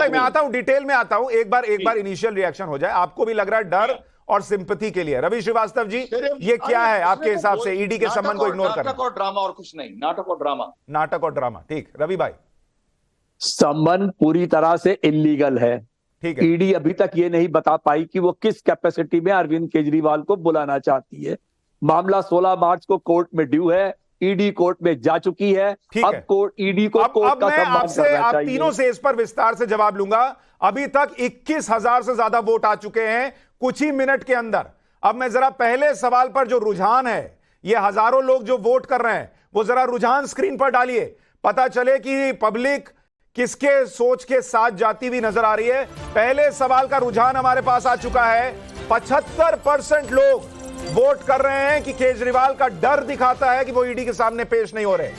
मैं आता हूं, डिटेल में आता हूं। एक बार इनिशियल रिएक्शन हो जाए। आपको भी लग रहा है डर और सिंपैथी के लिए। रवि श्रीवास्तव जी, ये क्या है आपके हिसाब से ईडी के सम्मान को इग्नोर करना? नाटक और ड्रामा और कुछ नहीं, नाटक और ड्रामा। नाटक और ड्रामा, ठीक। रवि भाई? सम्मन पूरी तरह से इलीगल है। ठीक है। ईडी अभी तक ये नहीं बता पाई कि वो किस कैपेसिटी में अरविंद केजरीवाल को बुलाना चाहती है। मामला 16 मार्च को कोर्ट में ड्यू है। ईडी कोर्ट में जा चुकी है। अब कोर्ट ईडी को कोर्ट का सम्मान करना चाहिए। आप तीनों से इस पर विस्तार से जवाब लूंगा। अभी तक 21,000 से ज्यादा वोट आ चुके हैं कुछ ही मिनट के अंदर। अब मैं जरा पहले सवाल पर जो रुझान है, ये हजारों लोग जो वोट कर रहे हैं, वो जरा रुझान स्क्रीन पर डालिए, पता चले कि पब्लिक किसके सोच के साथ जाती हुई नजर आ रही है। पहले सवाल का रुझान हमारे पास आ चुका है। 75% लोग वोट कर रहे हैं कि केजरीवाल का डर दिखाता है कि वो ईडी के सामने पेश नहीं हो रहे।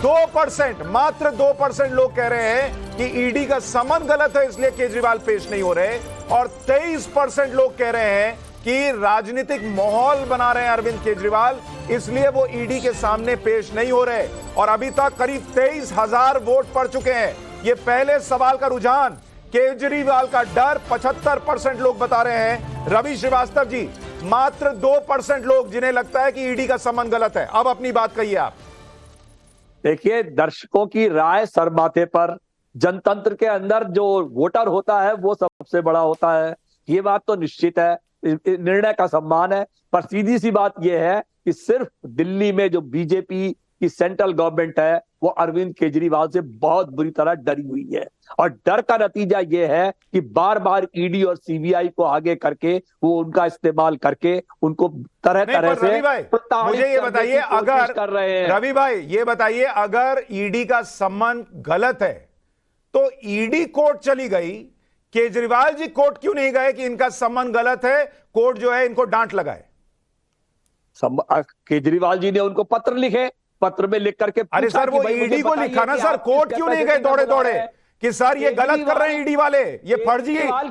2%, मात्र 2% लोग कह रहे हैं कि ईडी का समन गलत है इसलिए केजरीवाल पेश नहीं हो रहे। और 23% लोग कह रहे हैं कि राजनीतिक माहौल बना रहे हैं अरविंद केजरीवाल, इसलिए वो ईडी के सामने पेश नहीं हो रहे। और अभी तक करीब 23,000 वोट पड़ चुके हैं। ये पहले सवाल का रुझान, केजरीवाल का डर 75% लोग बता रहे हैं। रवि श्रीवास्तव जी, मात्र 2% लोग जिन्हें लगता है कि ईडी का सम्मान गलत है। अब अपनी बात कहिए आप। देखिए, दर्शकों की राय सरमाथे पर, जनतंत्र के अंदर जो वोटर होता है वो सबसे बड़ा होता है, ये बात तो निश्चित है। निर्णय का सम्मान है। पर सीधी सी बात यह है कि सिर्फ दिल्ली में जो बीजेपी की सेंट्रल गवर्नमेंट है वो अरविंद केजरीवाल से बहुत बुरी तरह डरी हुई है। और डर का नतीजा यह है कि बार बार ईडी और सीबीआई को आगे करके वो उनका इस्तेमाल करके उनको तरह तरह से मुझे ये बताइए, अगर कर रहे हैं। रवि भाई ये बताइए, अगर ईडी का सम्मान गलत है तो ईडी कोर्ट चली गई, केजरीवाल जी कोर्ट क्यों नहीं गए कि इनका सम्मान गलत है, कोर्ट जो है इनको डांट लगाए? केजरीवाल जी ने उनको पत्र लिखे, पत्र में लिख करके, अरे सर वो ईडी को लिखा ना सर, कोर्ट क्यों नहीं गए दौड़े दौड़े कि सर ये गलत कर रहे हैं ईडी वाले, ये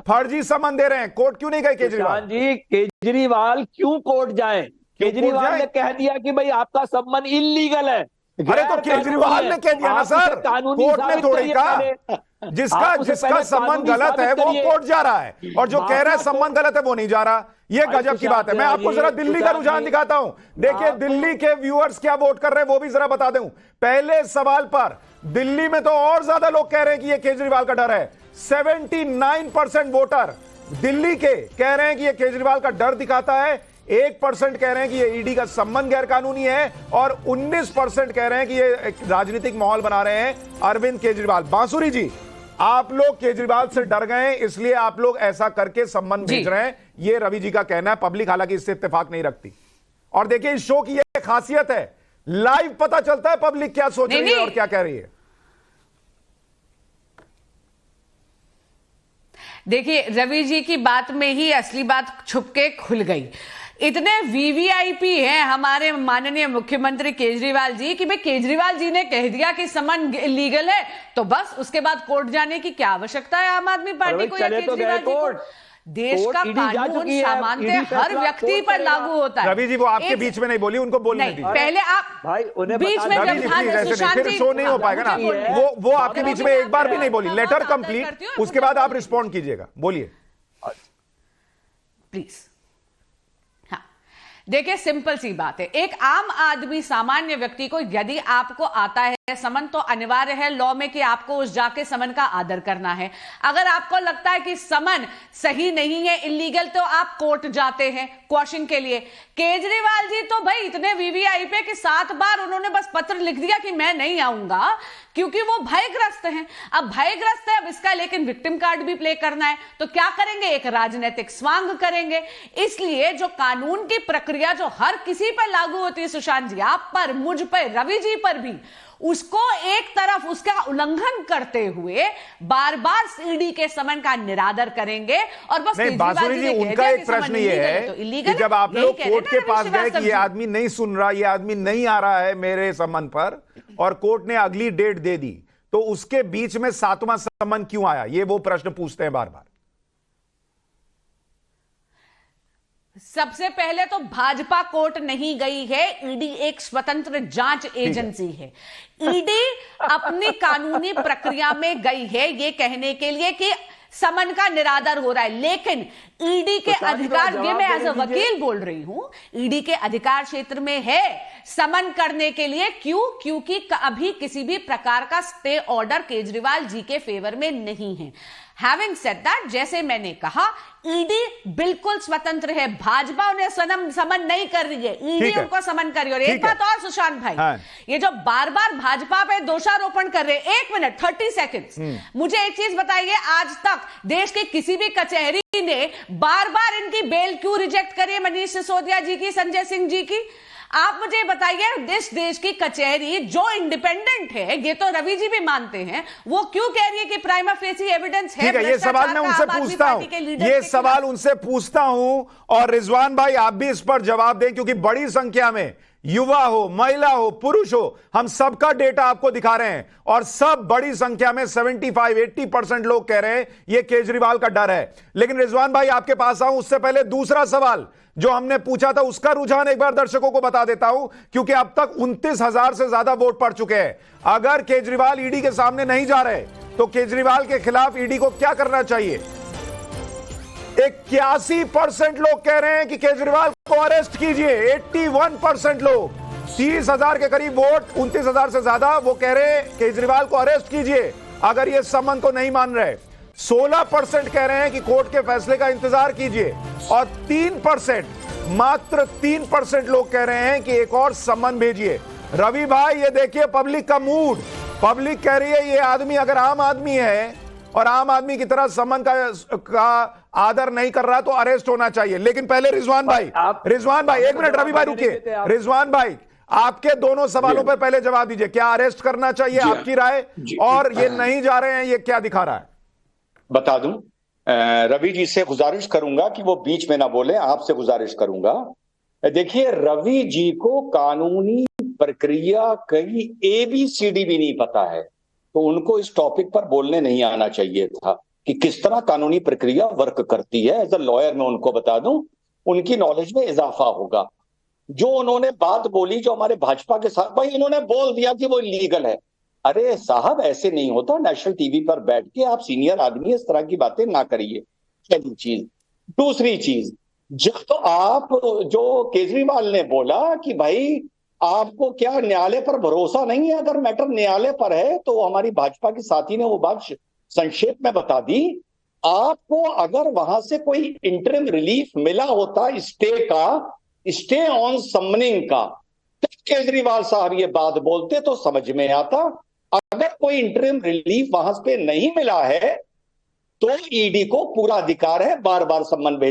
फर्जी सम्मान दे रहे हैं? कोर्ट क्यों नहीं गए केजरीवाल जी? केजरीवाल क्यों कोर्ट जाए? केजरीवाल ने कह दिया कि भाई आपका सम्मान इलीगल है। अरे तो केजरीवाल ने कह दिया ना सर, कोर्ट ने थोड़ी कहा। जिसका सम्मान गलत है वो कोर्ट जा रहा है, और जो कह रहा है सम्मान गलत है वो नहीं जा रहा। ये गजब की बात है। मैं आपको जरा दिल्ली का रुझान दिखाता हूं। देखिए दिल्ली के व्यूअर्स क्या वोट कर रहे हैं वो भी जरा बता दूं। पहले सवाल पर दिल्ली में तो और ज्यादा लोग कह रहे हैं कि ये केजरीवाल का डर है। 79% वोटर दिल्ली के कह रहे हैं कि ये केजरीवाल का डर दिखाता है। 1% कह रहे हैं कि ये ईडी का सम्मान गैर कानूनी है, और 19% कह रहे हैं कि ये एक राजनीतिक माहौल बना रहे हैं अरविंद केजरीवाल। बांसुरी जी, आप लोग केजरीवाल से डर गए इसलिए आप लोग ऐसा करके सम्मान भेज रहे हैं, ये रवि जी का कहना है। पब्लिक हालांकि इससे इत्तेफाक नहीं रखती। और देखिए इस शो की ये खासियत है, लाइव पता चलता है पब्लिक क्या सोच रही है और क्या कह रही है। देखिए रवि जी की बात में ही असली बात छुप के खुल गई। इतने वीवीआईपी हैं हमारे माननीय मुख्यमंत्री केजरीवाल जी कि भाई केजरीवाल जी ने कह दिया कि सम्मान इलीगल है, तो बस उसके बाद कोर्ट जाने की क्या आवश्यकता है आम आदमी पार्टी को या केजरीवाल जी को? देश का कानून सामान्य हर व्यक्ति पर लागू होता है। रवि जी वो आपके बीच में नहीं बोली, उनको बोलने दीजिए। पहले आप भाई उन्हें बीच में फिर शो नहीं हो पाएगा ना। वो आपके बीच में एक बार भी नहीं बोली। लेटर कंप्लीट, उसके बाद आप रिस्पॉन्ड कीजिएगा, बोलिए प्लीज। देखिए सिंपल सी बात है, एक आम आदमी सामान्य व्यक्ति को यदि आपको आता है समन, तो अनिवार्य है लॉ में कि आपको उस जाके समन का आदर करना है। अगर आपको लगता है कि समन सही नहीं है, इलीगल, तो आप कोर्ट जाते हैं क्वेश्चन के लिए। केजरीवाल जी तो भाई इतने वीवीआईपी कि 7 बार उन्होंने बस पत्र लिख दिया कि मैं नहीं आऊंगा, क्योंकि वो भयग्रस्त हैं। अब भयग्रस्त है, अब इसका लेकिन विक्टिम कार्ड भी प्ले करना है, तो क्या करेंगे? एक राजनीतिक स्वांग करेंगे। इसलिए जो कानून की प्रक्रिया जो हर किसी पर लागू होती है, सुशांत जी आप पर, मुझ पर, रवि जी पर भी, उसको एक तरफ उसका उल्लंघन करते हुए बार बार ईडी के समन का निरादर करेंगे। और बस बांसुरी जी उनका एक प्रश्न ये है कि जब आप लोग कोर्ट के पास गए कि ये आदमी नहीं सुन रहा, ये आदमी नहीं आ रहा है मेरे समन पर, और कोर्ट ने अगली डेट दे दी, तो उसके बीच में 7वां समन क्यों आया? ये वो प्रश्न पूछते हैं बार बार। सबसे पहले तो भाजपा कोर्ट नहीं गई है, ईडी एक स्वतंत्र जांच एजेंसी है। ईडी अपनी कानूनी प्रक्रिया में गई है ये कहने के लिए कि समन का निरादर हो रहा है, लेकिन ईडी के अधिकार, ये मैं एज अ वकील बोल रही हूं, ईडी के अधिकार क्षेत्र में है समन करने के लिए। क्यों? क्योंकि अभी किसी भी प्रकार का स्टे ऑर्डर केजरीवाल जी के फेवर में नहीं है। हैविंग सेड दैट, जैसे मैंने कहा, ईडी बिल्कुल स्वतंत्र है, भाजपा उन्हें समन नहीं कर रही है, ईडी उनको समन कर रही है। और एक बात और सुशांत भाई, हाँ। ये जो बार बार भाजपा पे दोषारोपण कर रहे हैं, 1 मिनट 30 सेकंड्स, मुझे एक चीज बताइए, आज तक देश की किसी भी कचहरी ने बार बार इनकी बेल क्यों रिजेक्ट करी है? मनीष सिसोदिया जी की, संजय सिंह जी की, आप मुझे बताइए, देश की कचहरी जो इंडिपेंडेंट है, ये तो रवि जी भी मानते हैं, वो क्यों कह रही है कि प्राइमा फेसी एविडेंस है? ठीक है, ये सवाल मैं उनसे पूछता हूं, ये सवाल उनसे पूछता हूं, और रिजवान भाई आप भी इस पर जवाब दें, क्योंकि बड़ी संख्या में युवा हो, महिला हो, पुरुष हो, हम सबका डेटा आपको दिखा रहे हैं, और सब बड़ी संख्या में 75-80% लोग कह रहे हैं ये केजरीवाल का डर है। लेकिन रिजवान भाई आपके पास आऊं, उससे पहले दूसरा सवाल जो हमने पूछा था उसका रुझान एक बार दर्शकों को बता देता हूं, क्योंकि अब तक 29,000 से ज्यादा वोट पड़ चुके हैं। अगर केजरीवाल ईडी के सामने नहीं जा रहे तो केजरीवाल के खिलाफ ईडी को क्या करना चाहिए? 81% लोग कह रहे हैं कि केजरीवाल को अरेस्ट कीजिए। 81% लोग, 30,000 के करीब वोट, 29,000 से ज्यादा, वो कह रहे हैं केजरीवाल को अरेस्ट कीजिए अगर ये समन को नहीं मान रहे। 16% कह रहे हैं कि कोर्ट के फैसले का इंतजार कीजिए, और 3%, मात्र 3% लोग कह रहे हैं कि एक और समन भेजिए। रवि भाई ये देखिए पब्लिक का मूड, पब्लिक कह रही है ये आदमी अगर आम आदमी है और आम आदमी की तरह समन का आदर नहीं कर रहा तो अरेस्ट होना चाहिए। लेकिन पहले रिजवान भाई, एक मिनट, रवि भाई रुकिए। रिजवान भाई, आपके दोनों सवालों पर पहले जवाब दीजिए, क्या अरेस्ट करना चाहिए, आपकी राय, और ये नहीं जा रहे हैं ये क्या दिखा रहा है? बता दूं, रवि जी से गुजारिश करूंगा कि वो बीच में ना बोले, आपसे गुजारिश करूंगा। देखिए, रवि जी को कानूनी प्रक्रिया कहीं ABCD भी नहीं पता है, तो उनको इस टॉपिक पर बोलने नहीं आना चाहिए था कि किस तरह कानूनी प्रक्रिया वर्क करती है। एज अ लॉयर मैं उनको बता दूं, उनकी नॉलेज में इजाफा होगा। जो उन्होंने बात बोली जो हमारे भाजपा के साथ, भाई इन्होंने बोल दिया कि वो इलीगल है। अरे साहब, ऐसे नहीं होता। नेशनल टीवी पर बैठ के आप सीनियर आदमी, इस तरह की बातें ना करिए। पहली चीज। दूसरी चीज, जब तो आप, जो केजरीवाल ने बोला कि भाई आपको क्या न्यायालय पर भरोसा नहीं है, अगर मैटर न्यायालय पर है, तो हमारी भाजपा की साथी ने वो बात संक्षेप में बता दी। आपको अगर वहां से कोई इंटरिम रिलीफ मिला होता स्टे का, स्टे ऑन समनिंग का, तो केजरीवाल साहब ये बात बोलते तो समझ में आता। अगर कोई इंटरिम रिलीफ वहां पे नहीं मिला है तो ईडी को पूरा अधिकार है बार बार सम्मन भेजने